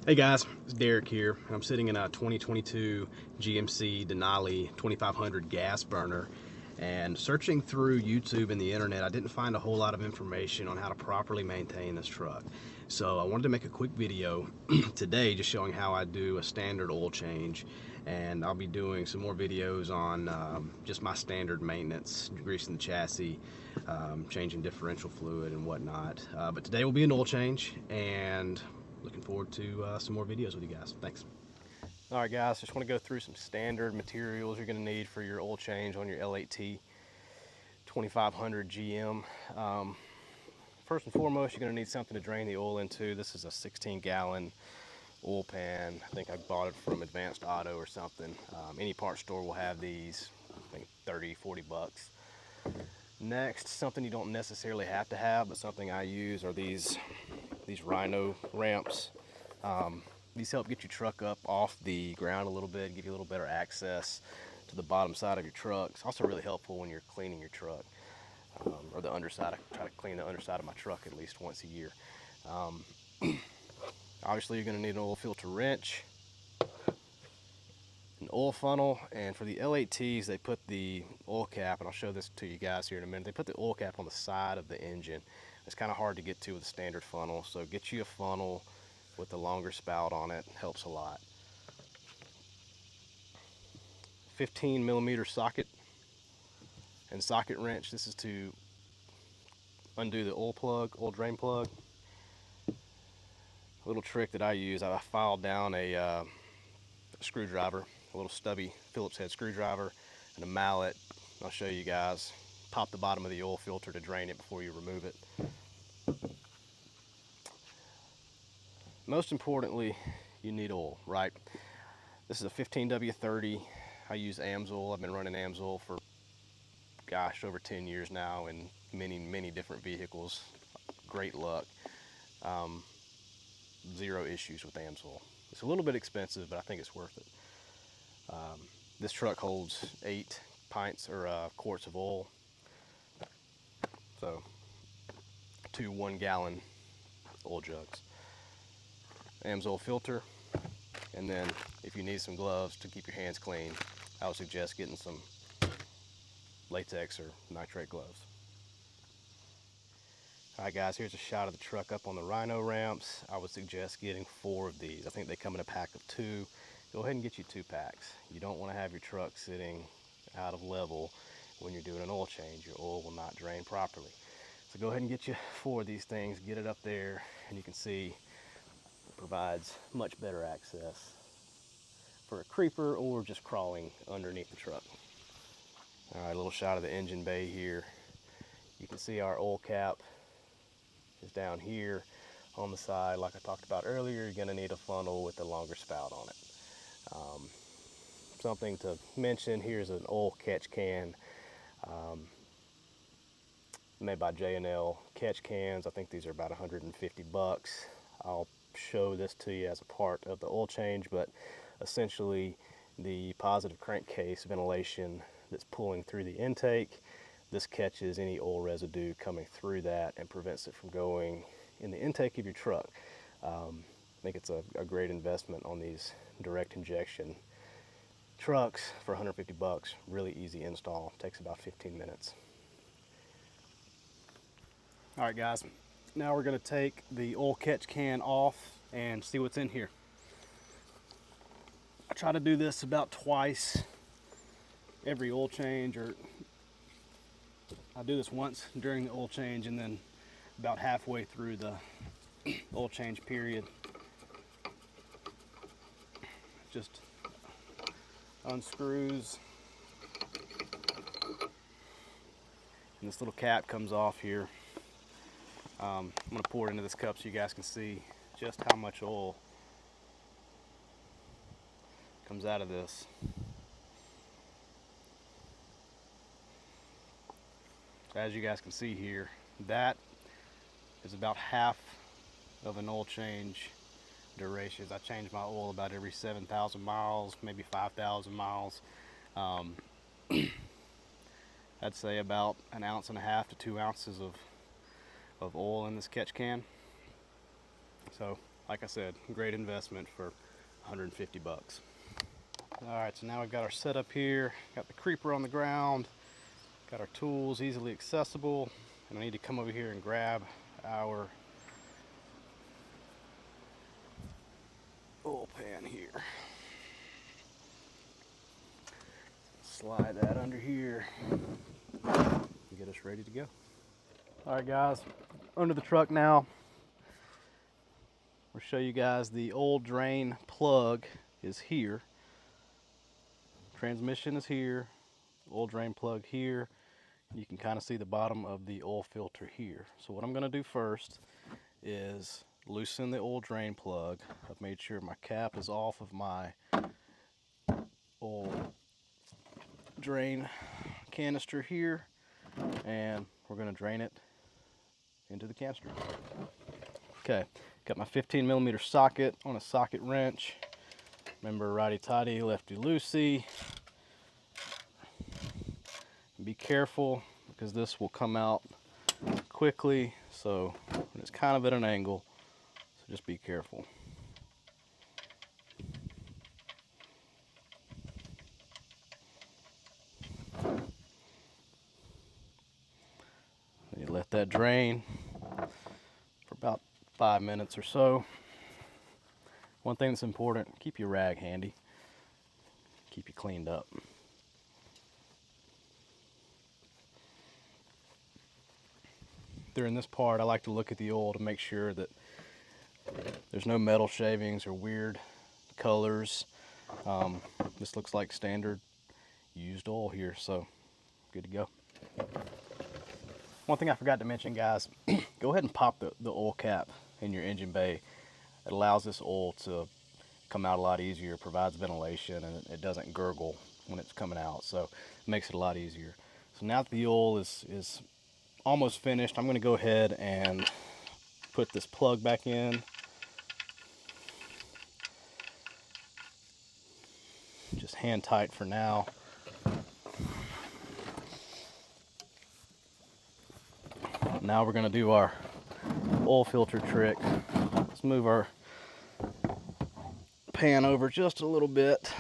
Hey guys, it's Derek here. I'm sitting in a 2022 GMC Denali 2500 gas burner, and searching through YouTube and the internet, I didn't find a whole lot of information on how to properly maintain this truck. So I wanted to make a quick video today just showing how I do a standard oil change, and I'll be doing some more videos on just my standard maintenance, greasing the chassis, changing differential fluid and whatnot. But today will be an oil change, and looking forward to some more videos with you guys. Thanks. All right, guys, just want to go through some standard materials you're going to need for your oil change on your L8T 2500 GM. First and foremost, you're going to need something to drain the oil into. This is a 16-gallon oil pan. I think I bought it from Advanced Auto or something. Any parts store will have these, I think 30, 40 bucks. Next, something you don't necessarily have to have, but something I use are these Rhino Ramps. These help get your truck up off the ground a little bit, give you a little better access to the bottom side of your truck. It's also really helpful when you're cleaning your truck, or the underside. I try to clean the underside of my truck at least once a year. Obviously, you're going to need an oil filter wrench, an oil funnel, and for the L8Ts, they put the oil cap, and I'll show this to you guys here in a minute, they put the oil cap on the side of the engine. It's kind of hard to get to with a standard funnel, so get you a funnel with a longer spout on it, helps a lot. 15mm socket and socket wrench. This is to undo the oil drain plug. A little trick that I use, I filed down a screwdriver, a little stubby Phillips head screwdriver, and a mallet. I'll show you guys. Pop the bottom of the oil filter to drain it before you remove it. Most importantly, you need oil, right? This is a 15W30. I use Amsoil. I've been running Amsoil for, gosh, over 10 years now in many different vehicles. Great luck. Zero issues with Amsoil. It's a little bit expensive, but I think it's worth it. This truck holds 8 pints or quarts of oil. So 2 1-gallon oil jugs. Amsoil filter, and then if you need some gloves to keep your hands clean, I would suggest getting some latex or nitrate gloves. Alright guys, here's a shot of the truck up on the Rhino Ramps. I would suggest getting 4 of these. I think they come in a pack of 2. Go ahead and get you 2 packs. You don't want to have your truck sitting out of level when you're doing an oil change. Your oil will not drain properly. So go ahead and get you 4 of these things, get it up there, and you can see it provides much better access for a creeper or just crawling underneath the truck. All right, a little shot of the engine bay here. You can see our oil cap is down here on the side. Like I talked about earlier, you're going to need a funnel with a longer spout on it. Something to mention, here's an oil catch can made by J&L catch cans. I think these are about 150 bucks. I'll show this to you as a part of the oil change, but essentially the positive crankcase ventilation that's pulling through the intake, this catches any oil residue coming through that and prevents it from going in the intake of your truck. I think it's a great investment on these direct injection trucks for 150 bucks. Really easy install, takes about 15 minutes. All right guys, now we're going to take the oil catch can off and see what's in here. I try to do this about twice every oil change, or I do this once during the oil change and then about halfway through the oil change period. Just unscrews, and this little cap comes off here. I'm going to pour it into this cup so you guys can see just how much oil comes out of this. As you guys can see here, that is about half of an oil change duration. I change my oil about every 7,000 miles, maybe 5,000 miles. I'd say about 1.5 ounces to 2 ounces of oil in this catch can. So like I said, great investment for 150 bucks. All right, so now we've got our setup here, got the creeper on the ground, got our tools easily accessible, and I need to come over here and grab our oil pan here. Slide that under here and get us ready to go. All right, guys, under the truck now. I'll show you guys the oil drain plug is here. Transmission is here, oil drain plug here. You can kind of see the bottom of the oil filter here. So what I'm going to do first is loosen the oil drain plug. I've made sure my cap is off of my oil drain canister here, and we're going to drain it into the canister. Okay, got my 15mm socket on a socket wrench. Remember, righty-tighty, lefty-loosey. Be careful because this will come out quickly, so it's kind of at an angle, so just be careful. You let that drain for about 5 minutes or so. One thing that's important, keep your rag handy. Keep you cleaned up. During this part, I like to look at the oil to make sure that there's no metal shavings or weird colors. This looks like standard used oil here, so good to go. One thing I forgot to mention, guys, go ahead and pop the oil cap in your engine bay. It allows this oil to come out a lot easier, provides ventilation, and it doesn't gurgle when it's coming out, so it makes it a lot easier. So now that the oil is almost finished, I'm going to go ahead and put this plug back in. Just hand tight for now. Now we're going to do our oil filter trick. Let's move our pan over just a little bit.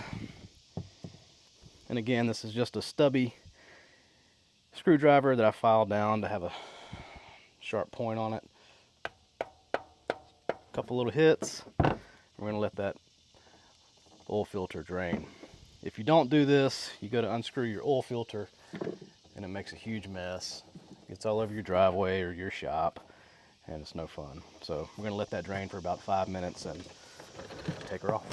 And again, this is just a stubby screwdriver that I filed down to have a sharp point on it. A couple little hits. We're going to let that oil filter drain. If you don't do this, you go to unscrew your oil filter and it makes a huge mess. It's all over your driveway or your shop, and it's no fun. So we're going to let that drain for about 5 minutes and take her off.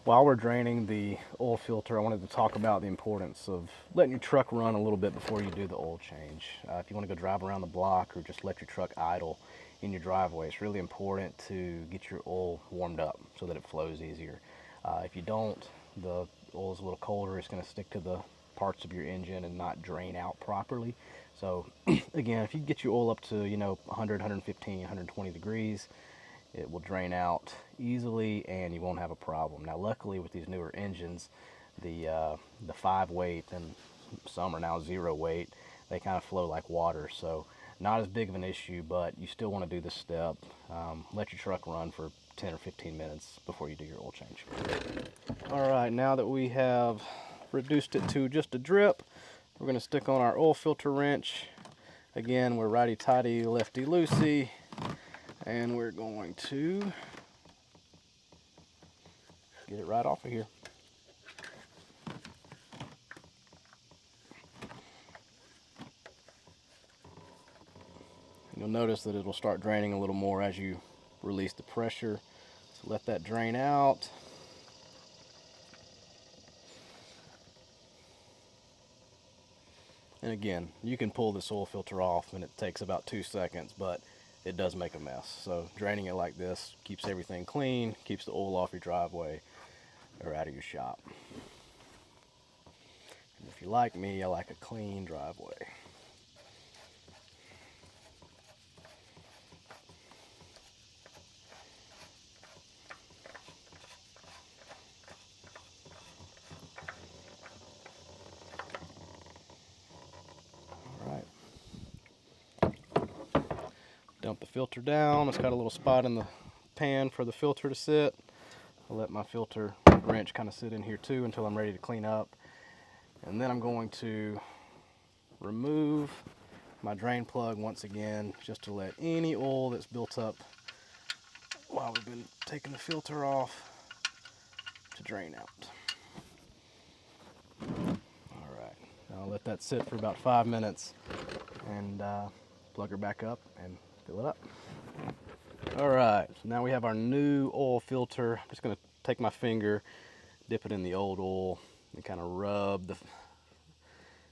While we're draining the oil filter, I wanted to talk about the importance of letting your truck run a little bit before you do the oil change. If you want to go drive around the block or just let your truck idle in your driveway, it's really important to get your oil warmed up so that it flows easier. If you don't, the oil is a little colder. It's going to stick to the parts of your engine and not drain out properly. So again, if you get your oil up to 100, 115, 120 degrees, it will drain out easily and you won't have a problem. Now luckily with these newer engines, the 5 weight, and some are now 0 weight, they kind of flow like water, so not as big of an issue, but you still want to do this step. Let your truck run for 10 or 15 minutes before you do your oil change. All right, now that we have reduced it to just a drip, we're going to stick on our oil filter wrench. Again, we're righty-tighty, lefty-loosey, and we're going to get it right off of here. You'll notice that it'll start draining a little more as you release the pressure. So let that drain out. And again, you can pull this oil filter off and it takes about 2 seconds, but it does make a mess. So draining it like this keeps everything clean, keeps the oil off your driveway or out of your shop. And if you're like me, I like a clean driveway. Dump the filter down. It's got a little spot in the pan for the filter to sit. I'll let my filter wrench kind of sit in here too until I'm ready to clean up. And then I'm going to remove my drain plug once again, just to let any oil that's built up while we've been taking the filter off to drain out. All right, I'll let that sit for about 5 minutes and plug her back up and fill it up. All right, so now we have our new oil filter. I'm just gonna take my finger, dip it in the old oil, and kind of rub the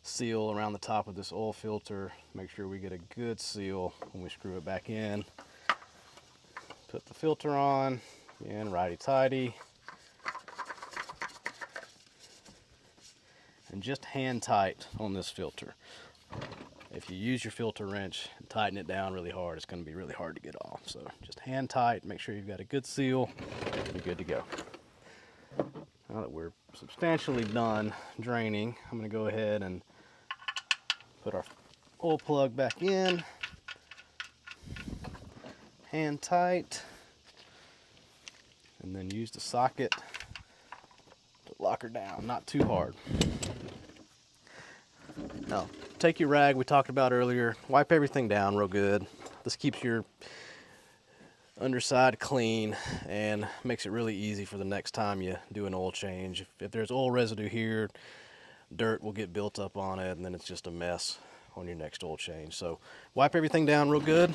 seal around the top of this oil filter. Make sure we get a good seal when we screw it back in. Put the filter on, and righty-tighty. And just hand tight on this filter. If you use your filter wrench and tighten it down really hard, it's going to be really hard to get off. So just hand tight, make sure you've got a good seal, you're good to go. Now that we're substantially done draining, I'm going to go ahead and put our oil plug back in, hand tight, and then use the socket to lock her down, not too hard. Now, take your rag we talked about earlier, wipe everything down real good. This keeps your underside clean and makes it really easy for the next time you do an oil change. If there's oil residue here, dirt will get built up on it, and then it's just a mess on your next oil change. So wipe everything down real good,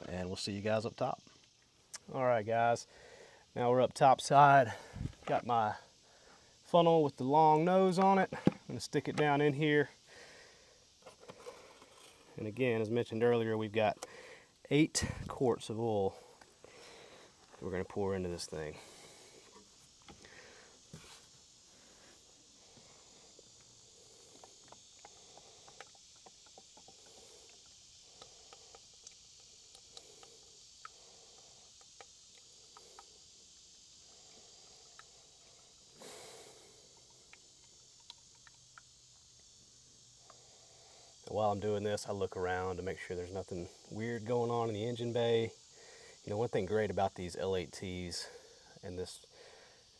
and we'll see you guys up top. All right, guys, now we're up top side. Got my funnel with the long nose on it. I'm gonna stick it down in here. And again, as mentioned earlier, we've got 8 quarts of oil we're going to pour into this thing. While I'm doing this, I look around to make sure there's nothing weird going on in the engine bay. You know, one thing great about these L8Ts and this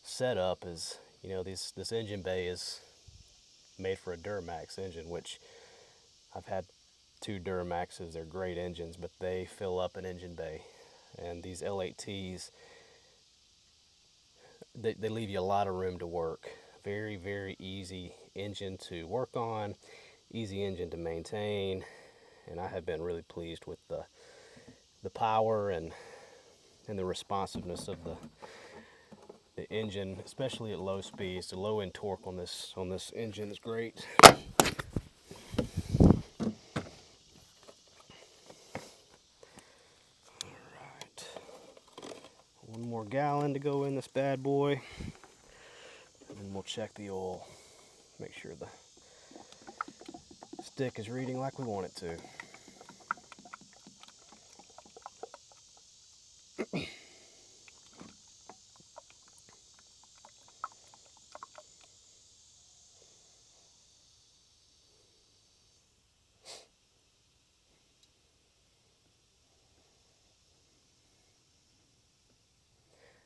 setup is, you know, this engine bay is made for a Duramax engine, which I've had 2 Duramaxes. They're great engines, but they fill up an engine bay. And these L8Ts, they leave you a lot of room to work. Very, very easy engine to work on. Easy engine to maintain, and I have been really pleased with the power and the responsiveness of the engine, especially at low speeds. The low end torque on this engine is great. All right, 1 more gallon to go in this bad boy, and then we'll check the oil, make sure the stick is reading like we want it to.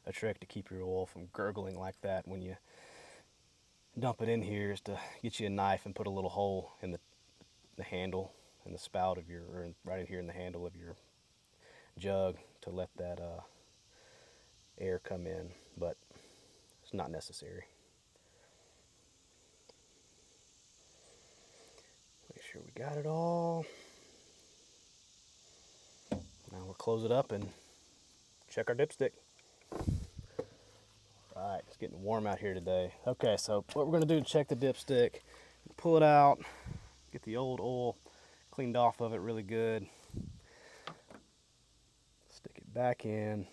A trick to keep your oil from gurgling like that when you dump it in here is to get you a knife and put a little hole in the handle and the spout of your, or right in here in the handle of your jug, to let that air come in, but it's not necessary. Make sure we got it all. Now we'll close it up and check our dipstick. All right, it's getting warm out here today. Okay, so what we're gonna do to check the dipstick, pull it out, get the old oil cleaned off of it really good. Stick it back in.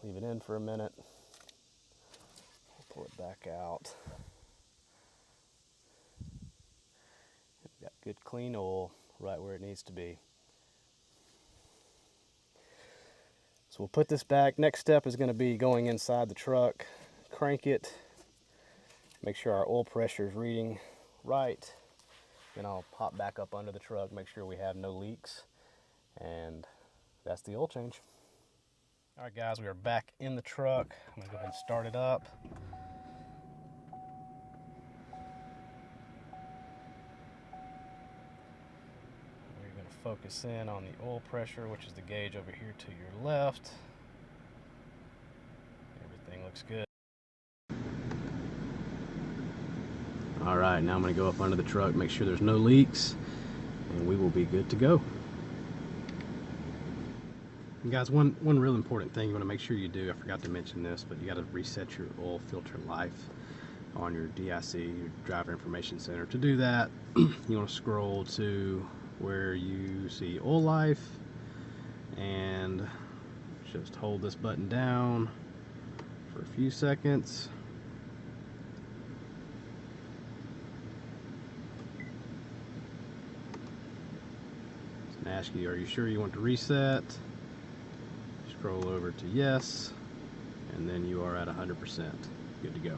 Leave it in for a minute. Pull it back out. We've got good clean oil right where it needs to be. So we'll put this back. Next step is going to be going inside the truck, crank it, make sure our oil pressure is reading right, Then I'll pop back up under the truck, make sure we have no leaks, and that's the oil change. All right, guys, we are back in the truck. I'm gonna go ahead and start it up. We're gonna focus in on the oil pressure, which is the gauge over here to your left. Everything looks good. All right, now I'm gonna go up under the truck, make sure there's no leaks, and we will be good to go. And guys, one real important thing you want to make sure you do, I forgot to mention this, but you got to reset your oil filter life on your DIC, your driver information center. To do that, you want to scroll to where you see oil life and just hold this button down for a few seconds. It's going to ask you, are you sure you want to reset? Scroll over to yes, and then you are at 100%. Good to go.